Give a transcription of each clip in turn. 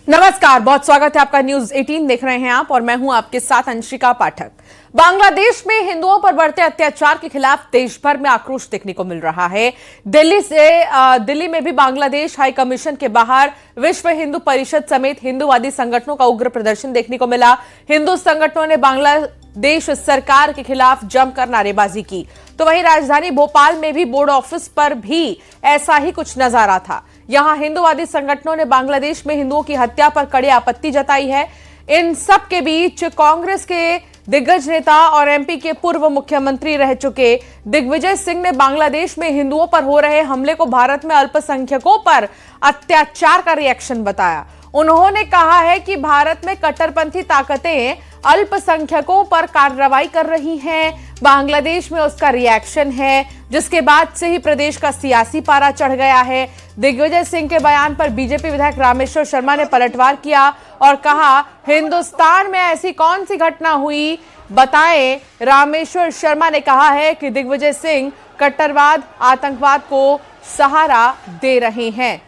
नमस्कार, बहुत स्वागत है आपका। न्यूज 18 देख रहे हैं आप और मैं हूं आपके साथ अंशिका पाठक। बांग्लादेश में हिंदुओं पर बढ़ते अत्याचार के खिलाफ देश भर में आक्रोश देखने को मिल रहा है। दिल्ली में भी बांग्लादेश हाई कमीशन के बाहर विश्व हिंदू परिषद समेत हिंदूवादी संगठनों का उग्र प्रदर्शन देखने को मिला। हिंदू संगठनों ने बांग्लादेश सरकार के खिलाफ जमकर नारेबाजी की। तो वहीं राजधानी भोपाल में भी बोर्ड ऑफिस पर भी ऐसा ही कुछ नजारा था। यहां हिंदूवादी संगठनों ने बांग्लादेश में हिंदुओं की हत्या पर कड़ी आपत्ति जताई है। इन सब के बीच कांग्रेस के दिग्गज नेता और एमपी के पूर्व मुख्यमंत्री रह चुके दिग्विजय सिंह ने बांग्लादेश में हिंदुओं पर हो रहे हमले को भारत में अल्पसंख्यकों पर अत्याचार का रिएक्शन बताया। उन्होंने कहा है कि भारत में कट्टरपंथी ताकतें अल्पसंख्यकों पर कार्रवाई कर रही हैं, बांग्लादेश में उसका रिएक्शन है, जिसके बाद से ही प्रदेश का सियासी पारा चढ़ गया है। दिग्विजय सिंह के बयान पर बीजेपी विधायक रामेश्वर शर्मा ने पलटवार किया और कहा, हिंदुस्तान में ऐसी कौन सी घटना हुई बताएं। रामेश्वर शर्मा ने कहा है कि दिग्विजय सिंह कट्टरवाद, आतंकवाद को सहारा दे रहे हैं।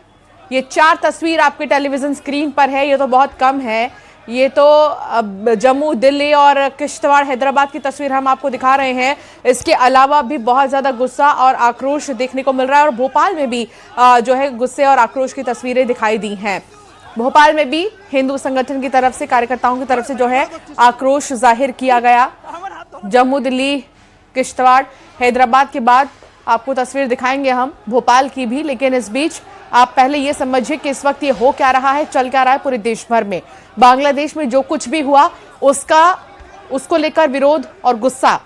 ये 4 तस्वीर आपके टेलीविजन स्क्रीन पर है। ये तो बहुत कम है। ये तो जम्मू, दिल्ली और किश्तवाड़, हैदराबाद की तस्वीर हम आपको दिखा रहे हैं। इसके अलावा भी बहुत ज्यादा गुस्सा और आक्रोश देखने को मिल रहा है और भोपाल में भी जो है गुस्से और आक्रोश की तस्वीरें दिखाई दी हैं। भोपाल में भी हिंदू संगठन की तरफ से, कार्यकर्ताओं की तरफ से जो है आक्रोश जाहिर किया गया। जम्मू, दिल्ली, किश्तवाड़, हैदराबाद के बाद आपको तस्वीर दिखाएंगे हम भोपाल की भी। लेकिन इस बीच आप पहले ये समझिए कि इस वक्त ये हो क्या रहा है, चल क्या रहा है पूरे देश भर में। बांग्लादेश में जो कुछ भी हुआ उसको लेकर विरोध और गुस्सा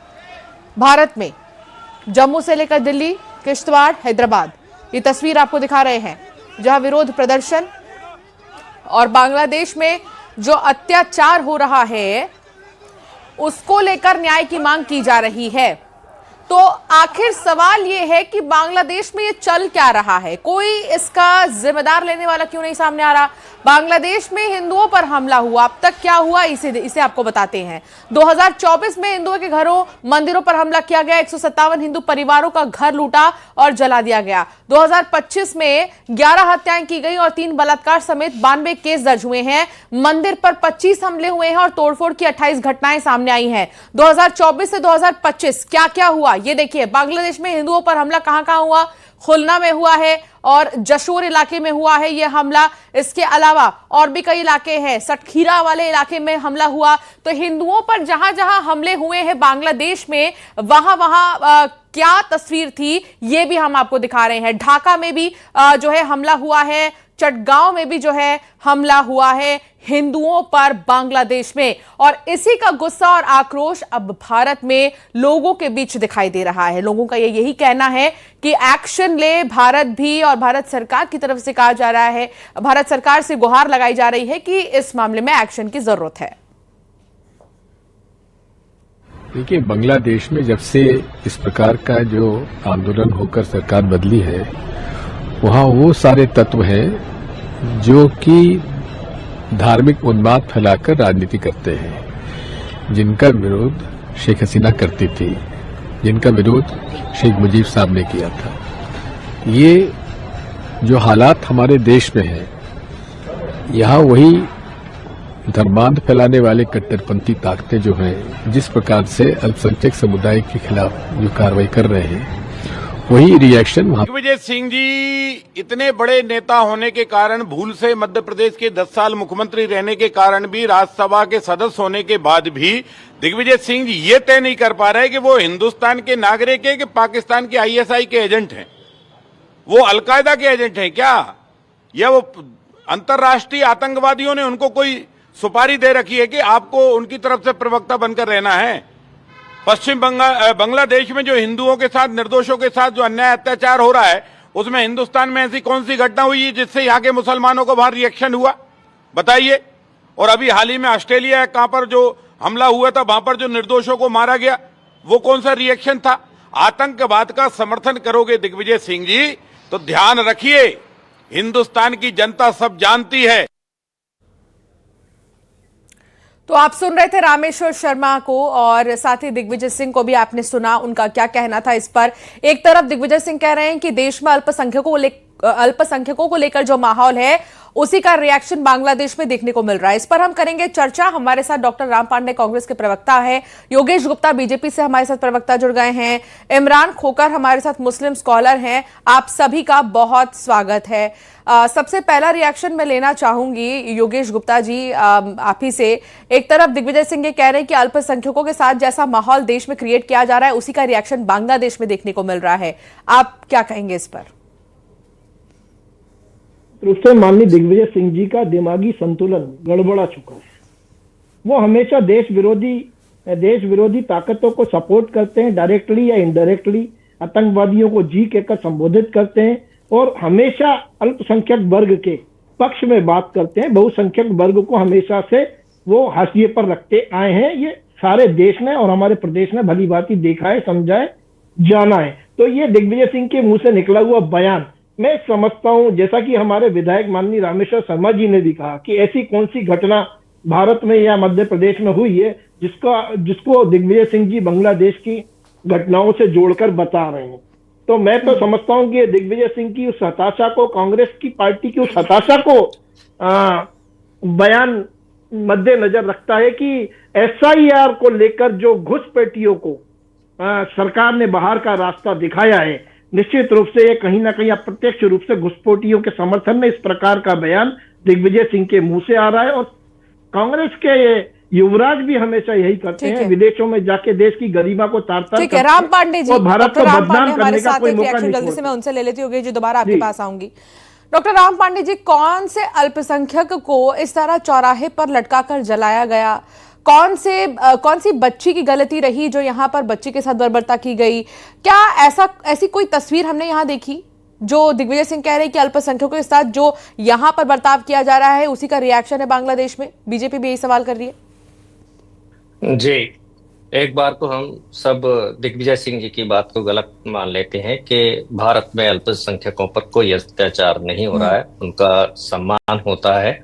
भारत में, जम्मू से लेकर दिल्ली, किश्तवाड़, हैदराबाद, ये तस्वीर आपको दिखा रहे हैं जहां विरोध प्रदर्शन और बांग्लादेश में जो अत्याचार हो रहा है उसको लेकर न्याय की मांग की जा रही है। तो आखिर सवाल ये है कि बांग्लादेश में ये चल क्या रहा है, कोई इसका जिम्मेदार लेने वाला क्यों नहीं सामने आ रहा। बांग्लादेश में हिंदुओं पर हमला हुआ, अब तक क्या हुआ इसे आपको बताते हैं। 2024 में हिंदुओं के घरों, मंदिरों पर हमला किया गया, 157 हिंदू परिवारों का घर लूटा और जला दिया गया। 2025 में 11 हत्याएं की गई और 3 बलात्कार समेत 92 केस दर्ज हुए हैं। मंदिर पर 25 हमले हुए हैं और तोड़फोड़ की 28 घटनाएं सामने आई हैं। 2024 से 2025 क्या क्या हुआ ये देखिए। बांग्लादेश में हिंदुओं पर हमला कहां कहां हुआ, खुलना में हुआ है और जशोर इलाके में हुआ है यह हमला। इसके अलावा और भी कई इलाके हैं, सटखीरा वाले इलाके में हमला हुआ। तो हिंदुओं पर जहां जहां हमले हुए हैं बांग्लादेश में, वहां वहां क्या तस्वीर थी ये भी हम आपको दिखा रहे हैं। ढाका में भी जो है हमला हुआ है, चटगांव में भी जो है हमला हुआ है हिंदुओं पर बांग्लादेश में। और इसी का गुस्सा और आक्रोश अब भारत में लोगों के बीच दिखाई दे रहा है। लोगों का यही कहना है कि एक्शन ले भारत भी, और भारत सरकार की तरफ से कहा जा रहा है, भारत सरकार से गुहार लगाई जा रही है कि इस मामले में एक्शन की जरूरत है। देखिए, बांग्लादेश में जब से इस प्रकार का जो आंदोलन होकर सरकार बदली है, वहां वो सारे तत्व हैं जो कि धार्मिक उन्माद फैलाकर राजनीति करते हैं, जिनका विरोध शेख हसीना करती थी, जिनका विरोध शेख मुजीब साहब ने किया था। ये जो हालात हमारे देश में है, यहाँ वही धर्मांध फैलाने वाले कट्टरपंथी ताकतें जो हैं, जिस प्रकार से अल्पसंख्यक समुदाय के खिलाफ जो कार्रवाई कर रहे हैं, वही रिएक्शन वहां। दिग्विजय सिंह जी इतने बड़े नेता होने के कारण, भूल से मध्य प्रदेश के 10 साल मुख्यमंत्री रहने के कारण भी, राज्यसभा के सदस्य होने के बाद भी दिग्विजय सिंह जी ये तय नहीं कर पा रहे कि वो हिंदुस्तान के नागरिक है कि पाकिस्तान के आईएसआई के एजेंट हैं, वो अलकायदा के एजेंट हैं क्या, या वो अंतर्राष्ट्रीय आतंकवादियों ने उनको कोई सुपारी दे रखी है कि आपको उनकी तरफ से प्रवक्ता बनकर रहना है। पश्चिम बांग्लादेश में जो हिंदुओं के साथ, निर्दोषों के साथ जो अन्याय अत्याचार हो रहा है, उसमें हिंदुस्तान में ऐसी कौन सी घटना हुई जिससे यहाँ के मुसलमानों को बाहर रिएक्शन हुआ, बताइए। और अभी हाल ही में ऑस्ट्रेलिया कहां पर जो हमला हुआ था, वहां पर जो निर्दोषों को मारा गया, वो कौन सा रिएक्शन था। आतंकवाद का समर्थन करोगे दिग्विजय सिंह जी तो ध्यान रखिए, हिंदुस्तान की जनता सब जानती है। तो आप सुन रहे थे रामेश्वर शर्मा को और साथ ही दिग्विजय सिंह को भी आपने सुना, उनका क्या कहना था इस पर। एक तरफ दिग्विजय सिंह कह रहे हैं कि देश में अल्पसंख्यकों अल्पसंख्यकों को लेकर जो माहौल है उसी का रिएक्शन बांग्लादेश में देखने को मिल रहा है। इस पर हम करेंगे चर्चा। हमारे साथ डॉक्टर राम पांडे कांग्रेस के प्रवक्ता है, योगेश गुप्ता बीजेपी से हमारे साथ प्रवक्ता जुड़ गए हैं, इमरान खोकर हमारे साथ मुस्लिम स्कॉलर हैं। आप सभी का बहुत स्वागत है। सबसे पहला रिएक्शन मैं लेना चाहूंगी योगेश गुप्ता जी आप ही से। एक तरफ दिग्विजय सिंह ये कह रहे हैं कि अल्पसंख्यकों के साथ जैसा माहौल देश में क्रिएट किया जा रहा है उसी का रिएक्शन बांग्लादेश में देखने को मिल रहा है, आप क्या कहेंगे इस पर? रूप से माननीय दिग्विजय सिंह जी का दिमागी संतुलन गड़बड़ा चुका है। वो हमेशा देश विरोधी ताकतों को सपोर्ट करते हैं, डायरेक्टली या इनडायरेक्टली आतंकवादियों को जी कहकर संबोधित करते हैं और हमेशा अल्पसंख्यक वर्ग के पक्ष में बात करते हैं। बहुसंख्यक वर्ग को हमेशा से वो हाशिए पर रखते आए हैं। ये सारे देश ने और हमारे प्रदेश ने भली भांति देखा है, समझा है, जाना है। तो ये दिग्विजय सिंह के मुंह से निकला हुआ बयान मैं समझता हूं, जैसा कि हमारे विधायक माननीय रामेश्वर शर्मा जी ने भी कहा कि ऐसी कौन सी घटना भारत में या मध्य प्रदेश में हुई है जिसको दिग्विजय सिंह जी बांग्लादेश की घटनाओं से जोड़कर बता रहे हैं। तो मैं तो समझता हूं कि दिग्विजय सिंह की उस हताशा को, कांग्रेस की पार्टी की उस हताशा को बयान मद्देनजर रखता है कि एसआईआर को लेकर जो घुसपैठियों को सरकार ने बाहर का रास्ता दिखाया है, निश्चित रूप से ये कहीं ना कहीं अप्रत्यक्ष रूप से घुसपैठियों के समर्थन में इस प्रकार का बयान दिग्विजय सिंह के मुंह से आ रहा है। और कांग्रेस के युवराज भी हमेशा यही करते हैं, विदेशों में जाके देश की गरिमा को तार-तार ठीक है। राम पांडे जी, भारत को बदनाम करने का कोई मौका नहीं जल्दी से मैं उनसे ले लेती हूँ, जो दोबारा आपके पास आऊंगी। डॉक्टर राम पांडे जी, कौन से अल्पसंख्यक को इस तरह चौराहे पर लटका कर जलाया गया? कौन सी बच्ची की गलती रही जो यहाँ पर बच्ची के साथ बर्बरता की गई? क्या ऐसी कोई तस्वीर हमने यहाँ देखी जो दिग्विजय सिंह कह रहे हैं कि अल्पसंख्यकों के साथ जो यहाँ पर बर्ताव किया जा रहा है उसी का रिएक्शन है बांग्लादेश में? बीजेपी भी यही सवाल कर रही है। जी, एक बार तो हम सब दिग्विजय सिंह जी की बात को गलत मान लेते हैं कि भारत में अल्पसंख्यकों पर कोई अत्याचार नहीं हो रहा है, उनका सम्मान होता है।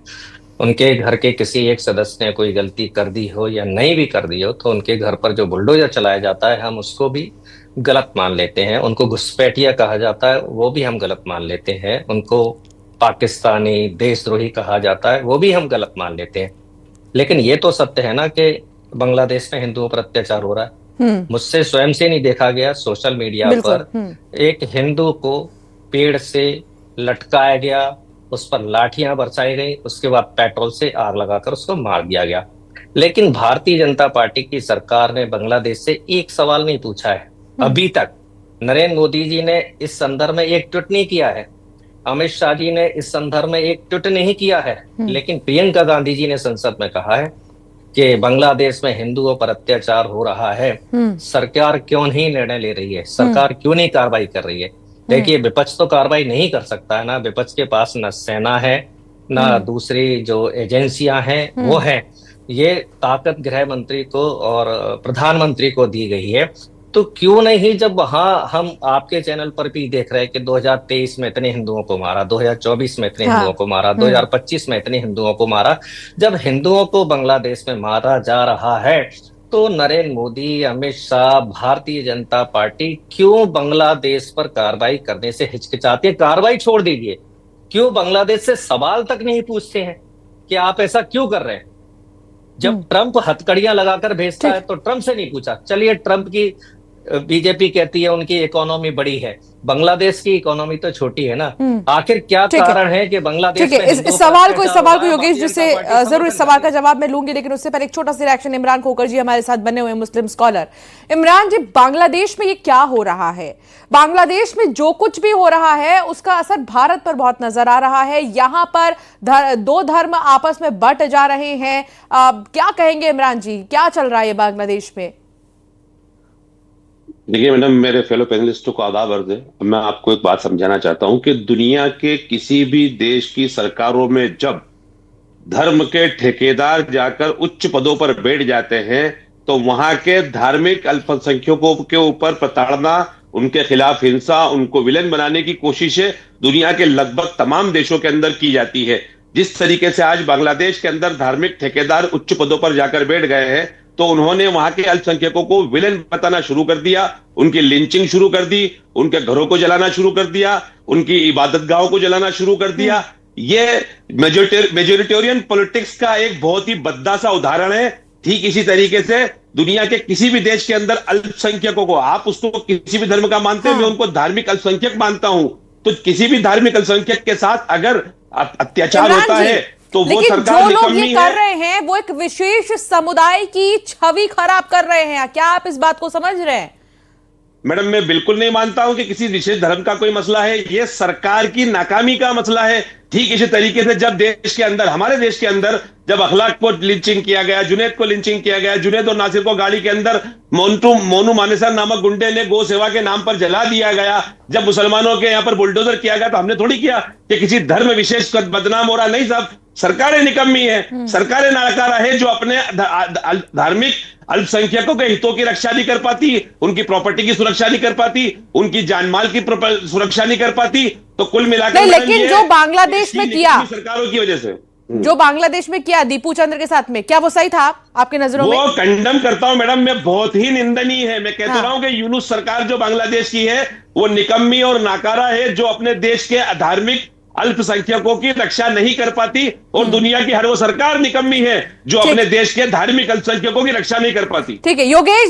उनके घर के किसी एक सदस्य ने कोई गलती कर दी हो या नहीं भी कर दी हो तो उनके घर पर जो बुलडोजर चलाया जाता है हम उसको भी गलत मान लेते हैं। उनको घुसपैठिया कहा जाता है वो भी हम गलत मान लेते हैं। उनको पाकिस्तानी देशद्रोही कहा जाता है वो भी हम गलत मान लेते हैं। लेकिन ये तो सत्य है ना कि बांग्लादेश में हिंदुओं पर अत्याचार हो रहा है। मुझसे स्वयं से नहीं देखा गया, सोशल मीडिया पर एक हिंदू को पेड़ से लटकाया गया, उस पर लाठियां बरसाई गई, उसके बाद पेट्रोल से आग लगाकर उसको मार दिया गया। लेकिन भारतीय जनता पार्टी की सरकार ने बांग्लादेश से एक सवाल नहीं पूछा है अभी तक। नरेंद्र मोदी जी ने इस संदर्भ में एक ट्वीट नहीं किया है, अमित शाह जी ने इस संदर्भ में एक ट्वीट नहीं किया है। लेकिन प्रियंका गांधी जी ने संसद में कहा है कि बांग्लादेश में हिंदुओं पर अत्याचार हो रहा है, सरकार क्यों नहीं निर्णय ले रही है, सरकार क्यों नहीं कार्रवाई कर रही है। देखिए, विपक्ष तो कार्रवाई नहीं कर सकता है ना, विपक्ष के पास न सेना है ना दूसरी जो एजेंसियां हैं वो है। ये ताकत गृह मंत्री को और प्रधानमंत्री को दी गई है। तो क्यों नहीं, जब वहां हम आपके चैनल पर भी देख रहे हैं कि 2023 में इतने हिंदुओं को मारा, 2024 में इतने हिंदुओं को मारा, 2025 में इतने हिंदुओं को मारा, जब हिंदुओं को बांग्लादेश में मारा जा रहा है तो नरेंद्र मोदी, अमित शाह, भारतीय जनता पार्टी क्यों बांग्लादेश पर कार्रवाई करने से हिचकिचाती है? कार्रवाई छोड़ दीजिए, क्यों बांग्लादेश से सवाल तक नहीं पूछते हैं कि आप ऐसा क्यों कर रहे हैं? जब ट्रंप हथकड़ियां लगाकर भेजता है तो ट्रंप से नहीं पूछा। चलिए, ट्रंप की बीजेपी कहती है उनकी इकोनॉमी बड़ी है, बांग्लादेश की इकोनॉमी तो छोटी है ना। आखिर क्या कारण है कि बांग्लादेश में इस सवाल को योगेश जी से जरूर इस सवाल का जवाब मैं लूंगी, लेकिन उससे पहले एक छोटा सा रिएक्शन इमरान खोकर जी हमारे साथ बने हुए मुस्लिम स्कॉलर। इमरान जी, बांग्लादेश में ये क्या हो रहा है? बांग्लादेश में जो कुछ भी हो रहा है उसका असर भारत पर बहुत नजर आ रहा है। यहाँ पर दो धर्म आपस में बट जा रहे हैं। क्या कहेंगे इमरान जी, क्या चल रहा है बांग्लादेश में? देखिए मैडम, मेरे फेलो पैनलिस्टों को आदाब अर्ज है। मैं आपको एक बात समझाना चाहता हूं कि दुनिया के किसी भी देश की सरकारों में जब धर्म के ठेकेदार जाकर उच्च पदों पर बैठ जाते हैं तो वहां के धार्मिक अल्पसंख्यकों के ऊपर प्रताड़ना, उनके खिलाफ हिंसा, उनको विलेन बनाने की कोशिशें दुनिया के लगभग तमाम देशों के अंदर की जाती है। जिस तरीके से आज बांग्लादेश के अंदर धार्मिक ठेकेदार उच्च पदों पर जाकर बैठ गए हैं, तो उन्होंने वहां के अल्पसंख्यकों को विलेन बताना शुरू कर दिया, उनकी लिंचिंग शुरू कर दी, उनके घरों को जलाना शुरू कर दिया, उनकी इबादतगाहों को जलाना शुरू कर दिया। ये मेजोरिटेरियन पॉलिटिक्स का एक बहुत ही भद्दा सा उदाहरण है। ठीक इसी तरीके से दुनिया के किसी भी देश के अंदर अल्पसंख्यकों को, आप उसको किसी भी धर्म का मानते हैं, मैं उनको धार्मिक अल्पसंख्यक मानता हूं, तो किसी भी धार्मिक अल्पसंख्यक के साथ अगर अत्याचार होता है तो वो लेकिन सरकार जो लोग निकम्मी ये कर रहे हैं वो एक विशेष समुदाय की छवि खराब कर रहे हैं। क्या आप इस बात को समझ रहे हैं? मैडम, मैं बिल्कुल नहीं मानता हूं कि किसी विशेष धर्म का कोई मसला है, यह सरकार की नाकामी का मसला है। ठीक इसी तरीके से जब देश के अंदर, हमारे देश के अंदर जब अखलाक को लिंचिंग किया गया, जुनैद को लिंचिंग किया गया, जुनैद और नासिर को गाड़ी के अंदर मोनू मानेसर नामक गुंडे ने गौ सेवा के नाम पर जला दिया गया, जब मुसलमानों के यहाँ पर बुलडोजर किया गया, तो हमने थोड़ी किया कि किसी धर्म विशेष का बदनाम हो रहा, नहीं साहब, सरकारें निकम्मी है, सरकारें नाकारा है जो अपने धार्मिक अल्पसंख्यकों के हितों की रक्षा नहीं कर पाती, उनकी प्रॉपर्टी की सुरक्षा नहीं कर पाती, उनकी जानमाल की सुरक्षा नहीं कर पाती। तो कुल मिलाकर लेकिन जो बांग्लादेश में किया सरकारों की वजह से, जो बांग्लादेश में किया दीपू चंद्र के साथ में, क्या वो सही था आपके नजरों में? वो कंडम करता हूं मैडम, मैं बहुत ही निंदनीय है। मैं कहता रहा हूं कि यूनुस सरकार जो बांग्लादेश की है वो निकम्मी और नाकारा है, जो अपने देश के धार्मिक अल्पसंख्यकों की रक्षा नहीं कर पाती, और दुनिया की हर वो सरकार निकम्मी है जो अपने देश के धार्मिक अल्पसंख्यकों की रक्षा नहीं कर पाती। ठीक है योगेश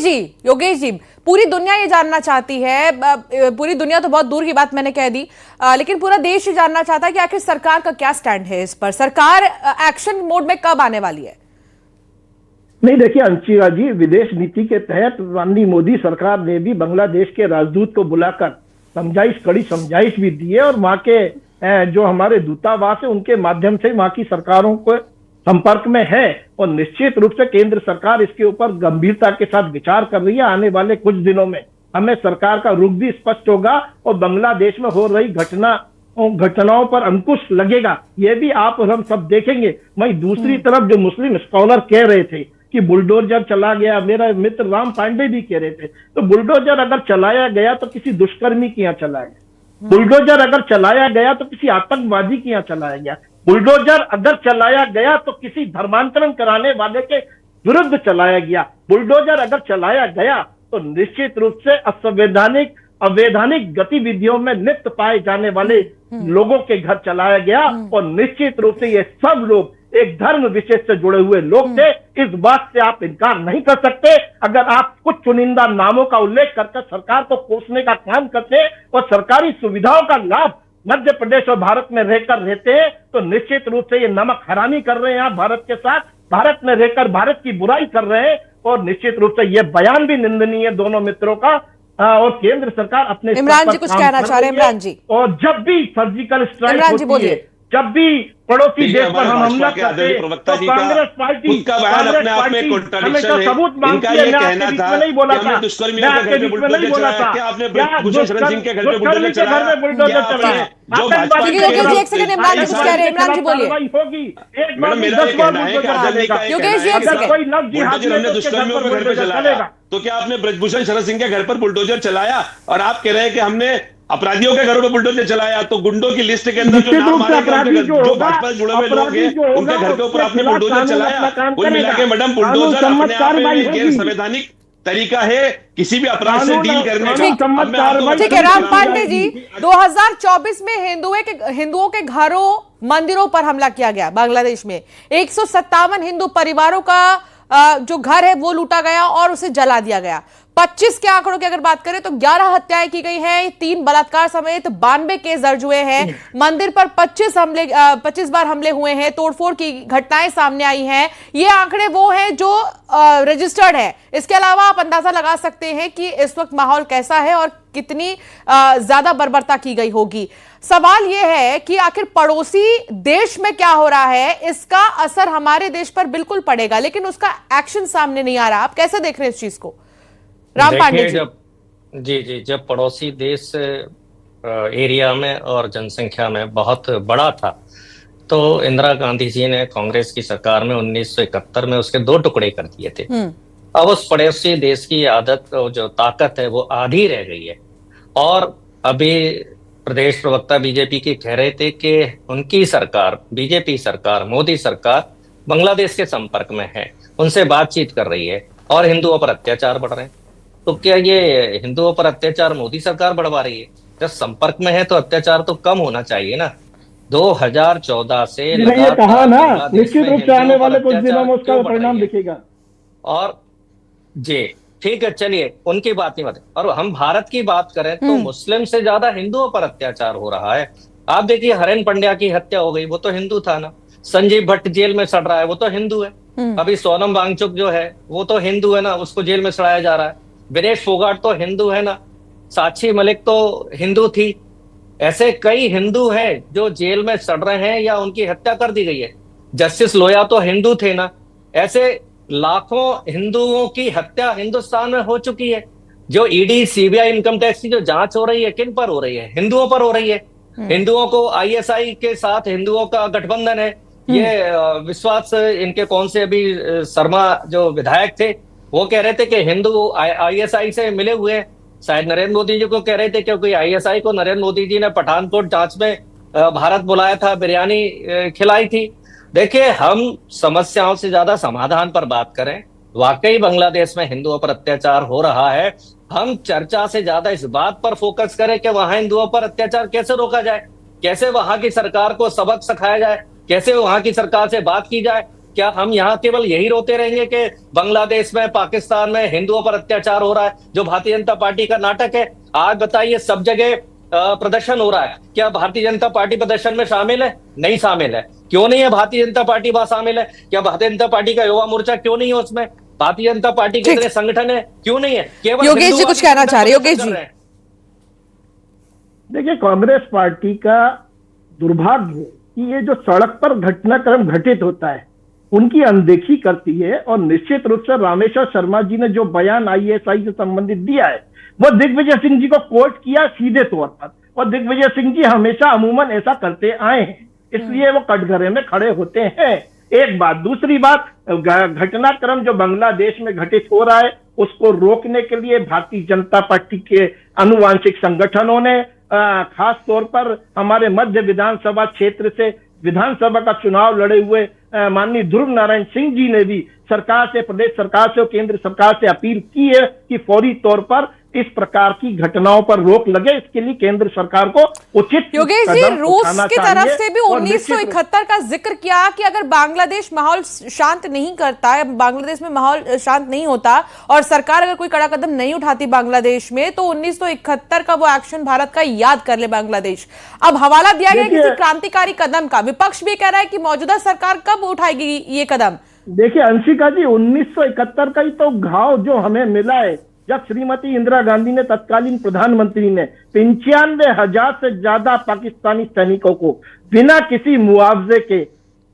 जी, पूरी दुनिया ये जानना चाहती है, पूरी दुनिया तो बहुत दूर की बात मैंने कह दी, लेकिन पूरा देश ये जानना चाहता है कि आखिर सरकार का क्या स्टैंड है इस पर, सरकार एक्शन मोड में कब आने वाली है? नहीं, देखिए अंशिका जी, विदेश नीति के तहत माननीय मोदी सरकार ने भी बांग्लादेश के राजदूत को बुलाकर कड़ी समझाइश भी दी है, और वहां के जो हमारे दूतावास है उनके माध्यम से वहां की सरकारों को संपर्क में है, और निश्चित रूप से केंद्र सरकार इसके ऊपर गंभीरता के साथ विचार कर रही है। आने वाले कुछ दिनों में हमें सरकार का रुख भी स्पष्ट होगा और बांग्लादेश में हो रही घटनाओं पर अंकुश लगेगा, ये भी आप और हम सब देखेंगे। वहीं दूसरी तरफ जो मुस्लिम स्कॉलर कह रहे थे कि बुलडोजर चला गया, मेरा मित्र राम पांडे भी कह रहे थे, तो बुलडोजर अगर चलाया गया तो किसी दुष्कर्मी के यहाँ चलाया गया, बुलडोजर अगर चलाया गया तो किसी आतंकवादी के यहाँ चलाया गया, बुलडोजर अगर चलाया गया तो किसी धर्मांतरण कराने वाले के विरुद्ध चलाया गया, बुलडोजर अगर चलाया गया तो निश्चित रूप से अवैधानिक गतिविधियों में लिप्त पाए जाने वाले लोगों के घर चलाया गया, और निश्चित रूप से ये सब लोग एक धर्म विशेष से जुड़े हुए लोग थे। इस बात से आप इनकार नहीं कर सकते। अगर आप कुछ चुनिंदा नामों का उल्लेख करके सरकार को कोसने का काम करते और सरकारी सुविधाओं का लाभ मध्य प्रदेश और भारत में रहकर रहते हैं, तो निश्चित रूप से ये नमक हरामी कर रहे हैं आप भारत के साथ, भारत में रहकर भारत की बुराई कर रहे हैं, और निश्चित रूप से ये बयान भी निंदनीय है दोनों मित्रों का। और केंद्र सरकार अपने इमरान जी कुछ कहना चाह रहे हैं? इमरान जी, और जब भी सर्जिकल स्ट्राइक होती है, जब भी पड़ोसी देश पर हम हमला करते हैं, तो कांग्रेस पार्टी हमेशा सबूत मांगती है। मैं आपके बीच में नहीं बोला था, मैं आपके बीच में नहीं बोला था, दुष्कर्मी के घर में बुलडोजर चला है। एक सेकंड, इमरान जी कुछ कह रहे हैं, इमरान जी बोलिए। होगी एक बार 10 बार बुलडोजर चलेगा। योगेश जी, अगर कोई नव जिहाद में तो उसके घर पर बुलडोजर चलेगा। तो क्या आपने ब्रजभूषण शरद सिंह के घर पर बुलडोजर चलाया? और आप कह रहे हैं कि हमने अपराधियों के घरों पर बुलडोजर चलाया, तो गुंडों की लिस्ट के अंदर जो नाम आ रहे हैं, जो भाजपा से जुड़े हुए लोग हैं, उनके घर के ऊपर आपने बुलडोजर चलाया। कुल मिला के मैडम, बुलडोजर अपने आप में एक गैर संवैधानिक तरीका है किसी भी अपराध से डील करने का। ठीक है राम पांडे जी, 2024 में हिंदुओं के घरों मंदिरों पर हमला किया गया बांग्लादेश में, 157 हिंदू परिवारों का जो घर है वो लूटा गया और उसे जला दिया गया। 25 के आंकड़ों की अगर बात करें तो 11 हत्याएं की गई हैं, 3 बलात्कार समेत 92 केस दर्ज हुए हैं, मंदिर पर 25 बार हमले हुए हैं, तोड़फोड़ की घटनाएं सामने आई हैं। ये आंकड़े वो हैं जो रजिस्टर्ड है। इसके अलावा आप अंदाजा लगा सकते हैं कि इस वक्त माहौल कैसा है और कितनी ज्यादा बर्बरता की गई होगी। सवाल यह है कि आखिर पड़ोसी देश में क्या हो रहा है, इसका असर हमारे देश पर बिल्कुल पड़ेगा, लेकिन उसका एक्शन सामने नहीं आ रहा। आप कैसे देख रहे हैं इस चीज को? राम पांडे जी। जब पड़ोसी देश एरिया में और जनसंख्या में बहुत बड़ा था, तो इंदिरा गांधी जी ने कांग्रेस की सरकार में 1971 में उसके 2 टुकड़े कर दिए थे। अब उस पड़ोसी देश की आदत, जो ताकत है, वो आधी रह गई है। और अभी प्रदेश प्रवक्ता बीजेपी के कह रहे थे कि उनकी सरकार, बीजेपी सरकार, मोदी सरकार बांग्लादेश के संपर्क में है, उनसे बातचीत कर रही है। और हिंदुओं पर अत्याचार बढ़ रहे हैं। तो क्या ये हिंदुओं पर अत्याचार मोदी सरकार बढ़वा रही है? जब संपर्क में है तो अत्याचार तो कम होना चाहिए ना। 2014 से मैंने ये लगातार कहा ना, बांग्लादेश निश्चित में रूप से आने हिंदुओं पर वाले कुछ दिनों में अत्याचार उसका क्यों बढ़ रही परिणाम है? दिखेगा। और जी ठीक है, चलिए उनकी बात नहीं बात। और हम भारत की बात करें तो मुस्लिम से ज्यादा हिंदुओं पर अत्याचार हो रहा है। आप देखिए, हरेन पंड्या की हत्या हो गई, वो तो हिंदू था ना। संजीव भट्ट जेल में सड़ रहा है, वो तो हिंदू है। अभी सोनम वांगचुक जो है वो तो हिंदू है ना, उसको जेल में सड़ाया जा रहा है। विनेश फोगाट तो हिंदू है ना। साक्षी मलिक तो हिंदू थी। ऐसे कई हिंदू हैं जो जेल में सड़ रहे हैं या उनकी हत्या कर दी गई है। जस्टिस लोया तो हिंदू थे ना। ऐसे लाखों हिंदुओं की हत्या हिंदुस्तान में हो चुकी है। जो ईडी सीबीआई इनकम टैक्स की जो जांच हो रही है, किन पर हो रही है? हिंदुओं पर हो रही है। हिंदुओं को आईएसआई के साथ हिंदुओं का गठबंधन है। ये विश्वास इनके कौन से अभी शर्मा जो विधायक थे, वो कह रहे थे कि हिंदू आईएसआई से मिले हुए हैं। शायद नरेंद्र मोदी जी को कह रहे थे, क्योंकि आईएसआई को नरेंद्र मोदी जी ने पठानकोट जांच में भारत बुलाया था, बिरयानी खिलाई थी। देखिए, हम समस्याओं से ज्यादा समाधान पर बात करें। वाकई बांग्लादेश में हिंदुओं पर अत्याचार हो रहा है। हम चर्चा से ज्यादा इस बात पर फोकस करें कि वहां हिंदुओं पर अत्याचार कैसे रोका जाए, कैसे वहां की सरकार को सबक सिखाया जाए, कैसे वहां की सरकार से बात की जाए। क्या हम यहाँ केवल यही रोते रहेंगे कि बांग्लादेश में, पाकिस्तान में हिंदुओं पर अत्याचार हो रहा है, जो भारतीय जनता पार्टी का नाटक है? आज बताइए, सब जगह प्रदर्शन हो रहा है, क्या भारतीय जनता पार्टी प्रदर्शन में शामिल है? नहीं शामिल है। क्यों नहीं है भारतीय जनता पार्टी वहां शामिल है? क्या भारतीय जनता पार्टी का युवा मोर्चा क्यों नहीं है उसमें? भारतीय जनता पार्टी के इतने संगठन है, क्यों नहीं है? केवल योगेश जी कुछ कहना चाह रहे? योगेश जी देखिए, कांग्रेस पार्टी का दुर्भाग्य है कि ये जो सड़क पर घटनाक्रम घटित होता है उनकी अनदेखी करती है। और निश्चित रूप से रामेश्वर शर्मा जी ने जो बयान आईएसआई से संबंधित दिया है, वो दिग्विजय सिंह जी को कोट किया सीधे तौर पर। और दिग्विजय सिंह जी हमेशा अमूमन ऐसा करते आए हैं, इसलिए वो कटघरे में खड़े होते हैं। एक बात। दूसरी बात, घटनाक्रम जो बांग्लादेश में घटित हो रहा है उसको रोकने के लिए भारतीय जनता पार्टी के अनुवांशिक संगठनों ने, खास तौर पर हमारे मध्य विधानसभा क्षेत्र से विधानसभा का चुनाव लड़े हुए माननीय ध्रुव नारायण सिंह जी ने भी सरकार से, प्रदेश सरकार से और केंद्र सरकार से अपील की है कि फौरी तौर पर इस प्रकार की घटनाओं पर रोक लगे। इसके लिए केंद्र सरकार को उचित योगेश जी, रूस की तरफ से भी 1971 का जिक्र किया कि अगर बांग्लादेश माहौल शांत नहीं करता है, बांग्लादेश में माहौल शांत नहीं होता और सरकार अगर कोई कड़ा कदम नहीं उठाती बांग्लादेश में, तो 1971 का वो एक्शन भारत का याद कर ले बांग्लादेश। अब हवाला दिया गया किसी क्रांतिकारी कदम का। विपक्ष भी कह रहा है कि मौजूदा सरकार कब उठाएगी ये कदम? देखिए अंशिका जी, 1971 का ही तो घाव जो हमें मिला है, जब श्रीमती इंदिरा गांधी ने, तत्कालीन प्रधानमंत्री ने 95,000 से ज्यादा पाकिस्तानी सैनिकों को बिना किसी मुआवजे के,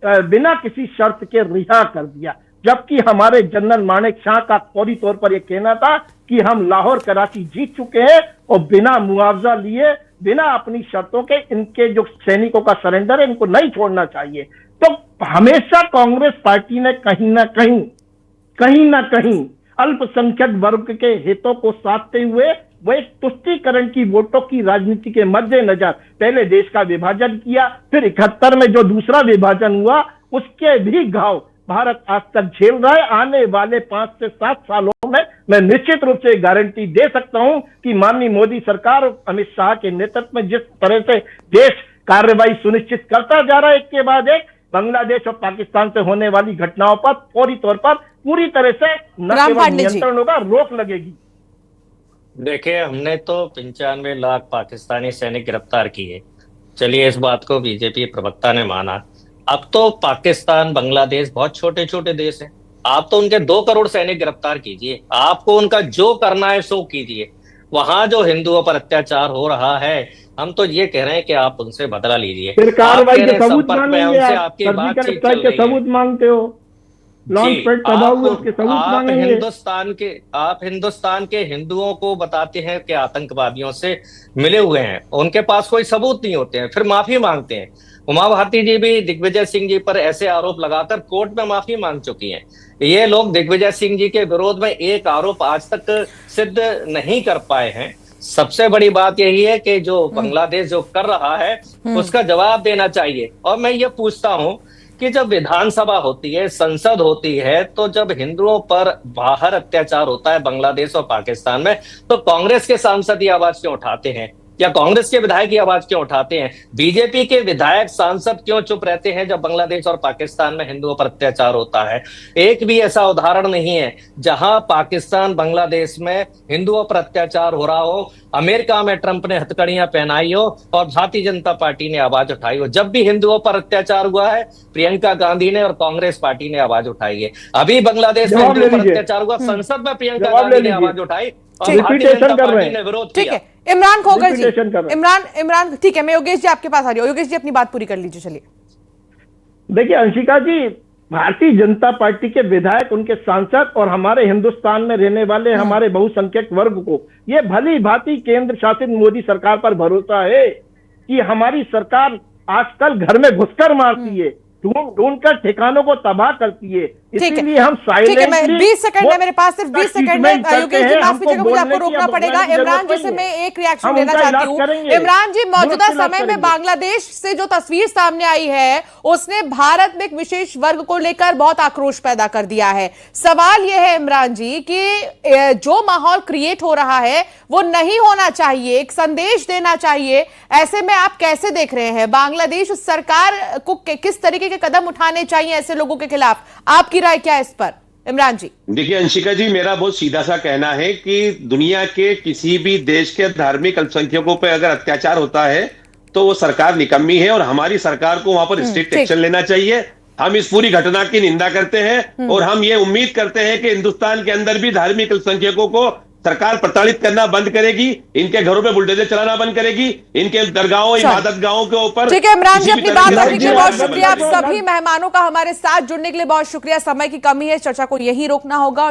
बिना किसी शर्त के रिहा कर दिया। जबकि हमारे जनरल मानेक शाह का फौरी तौर पर यह कहना था कि हम लाहौर कराची जीत चुके हैं और बिना मुआवजा लिए, बिना अपनी शर्तों के इनके जो सैनिकों का सरेंडर है इनको नहीं छोड़ना चाहिए। तो हमेशा कांग्रेस पार्टी ने कहीं ना कहीं अल्पसंख्यक वर्ग के हितों को साधते हुए वो एक तुष्टीकरण की वोटों की राजनीति के मद्देनजर पहले देश का विभाजन किया, फिर 71 में जो दूसरा विभाजन हुआ उसके भी घाव भारत आज तक झेल रहा है। आने वाले 5 से 7 सालों में मैं निश्चित रूप से गारंटी दे सकता हूं कि माननीय मोदी सरकार, अमित शाह के नेतृत्व में जिस तरह से देश कार्रवाई सुनिश्चित करता जा रहा है, एक के बाद एक बांग्लादेश और पाकिस्तान से होने वाली घटनाओं पर फौरी तौर पर पूरी तरह से न केवल नियंत्रण होगा, रोक लगेगी। देखिए, हमने तो 95 लाख पाकिस्तानी सैनिक गिरफ्तार किए। चलिए, इस बात को बीजेपी प्रवक्ता ने माना। अब तो पाकिस्तान, बांग्लादेश बहुत छोटे छोटे देश हैं। आप तो उनके 2 करोड़ सैनिक गिरफ्तार कीजिए, आपको उनका जो करना है सो कीजिए। वहां जो हिंदुओं पर अत्याचार हो रहा है, हम तो ये कह रहे हैं कि आप उनसे बदला लीजिए। फिर कार्रवाई के सबूत मांगेंगे, आपकी बातचीत के सबूत मांगते हो, लॉन्च पैड दबाओगे उसके सबूत मांगेंगे। आप हिंदुस्तान के हिंदुओं को बताते हैं कि आतंकवादियों से मिले हुए हैं, उनके पास कोई सबूत नहीं होते हैं, फिर माफी मांगते हैं। उमा भारती जी भी दिग्विजय सिंह जी पर ऐसे आरोप लगाकर कोर्ट में माफी मांग चुकी हैं। ये लोग दिग्विजय सिंह जी के विरोध में एक आरोप आज तक सिद्ध नहीं कर पाए हैं। सबसे बड़ी बात यही है कि जो बांग्लादेश जो कर रहा है उसका जवाब देना चाहिए। और मैं ये पूछता हूं कि जब विधानसभा होती है, संसद होती है, तो जब हिंदुओं पर बाहर अत्याचार होता है बांग्लादेश और पाकिस्तान में, तो कांग्रेस के सांसद ये आवाज क्यों उठाते हैं या कांग्रेस के विधायक की आवाज क्यों उठाते हैं? बीजेपी के विधायक सांसद क्यों चुप रहते हैं जब बांग्लादेश और पाकिस्तान में हिंदुओं पर अत्याचार होता है? एक भी ऐसा उदाहरण नहीं है जहां पाकिस्तान बांग्लादेश में हिंदुओं पर अत्याचार हो रहा हो, अमेरिका में ट्रंप ने हथकड़ियां पहनाई हो और भारतीय जनता पार्टी ने आवाज उठाई हो। जब भी हिंदुओं पर अत्याचार हुआ है, प्रियंका गांधी ने और कांग्रेस पार्टी ने आवाज उठाई है। अभी बांग्लादेश में हिंदुओं पर अत्याचार हुआ, संसद में प्रियंका गांधी ने आवाज उठाई और भारतीय जनता पार्टी ने विरोध किया। ठीक है, इमरान खोकर जी, इमरान ठीक है, मैं योगेश जी आपके पास आ रही हूँ। योगेश जी अपनी बात पूरी कर लीजिए। चलिए, देखिए अंशिका जी, भारतीय जनता पार्टी के विधायक, उनके सांसद और हमारे हिंदुस्तान में रहने वाले हमारे बहुसंख्यक वर्ग को ये भली भांति केंद्र शासित मोदी सरकार पर भरोसा है कि हमारी सरकार आजकल घर में घुसकर मारती है, ढूंढ कर ठिकानों को तबाह करती है। इसीलिए हम साइलेंटली 20 सेकंड है मेरे पास, सिर्फ 20 सेकंड है। योगेश जी माफ कीजिएगा, मुझे आपको रोकना पड़ेगा। इमरान जी से मैं एक रिएक्शन लेना चाहती हूँ। इमरान जी, मौजूदा समय में बांग्लादेश से जो तस्वीर सामने आई है, उसने भारत में एक विशेष वर्ग को लेकर बहुत आक्रोश पैदा कर दिया है। सवाल यह है इमरान जी कि जो माहौल क्रिएट हो रहा है वो नहीं होना चाहिए, एक संदेश देना चाहिए। ऐसे में आप कैसे देख रहे हैं बांग्लादेश सरकार को किस तरीके के कदम उठाने चाहिए ऐसे लोगों के खिलाफ? आपकी राय क्या है इस पर इमरान जी? देखिए अंशिका जी, मेरा बहुत सीधा सा कहना है कि दुनिया के किसी भी देश के धार्मिक अल्पसंख्यकों पर अगर अत्याचार होता है तो वो सरकार निकम्मी है और हमारी सरकार को वहां पर स्ट्रिक्ट एक्शन लेना चाहिए। हम इस पूरी घटना की निंदा करते हैं और हम ये उम्मीद करते हैं कि हिंदुस्तान के अंदर भी धार्मिक अल्पसंख्यकों को सरकार प्रताड़ित करना बंद करेगी, इनके घरों पे बुलडोजर चलाना बंद करेगी, इनके दरगाहों, इबादत गाहों के ऊपर। ठीक है इमरान जी, अपनी बात रखने के लिए बहुत शुक्रिया। आप सभी मेहमानों का हमारे साथ जुड़ने के लिए बहुत शुक्रिया। समय की कमी है, चर्चा को यही रोकना होगा।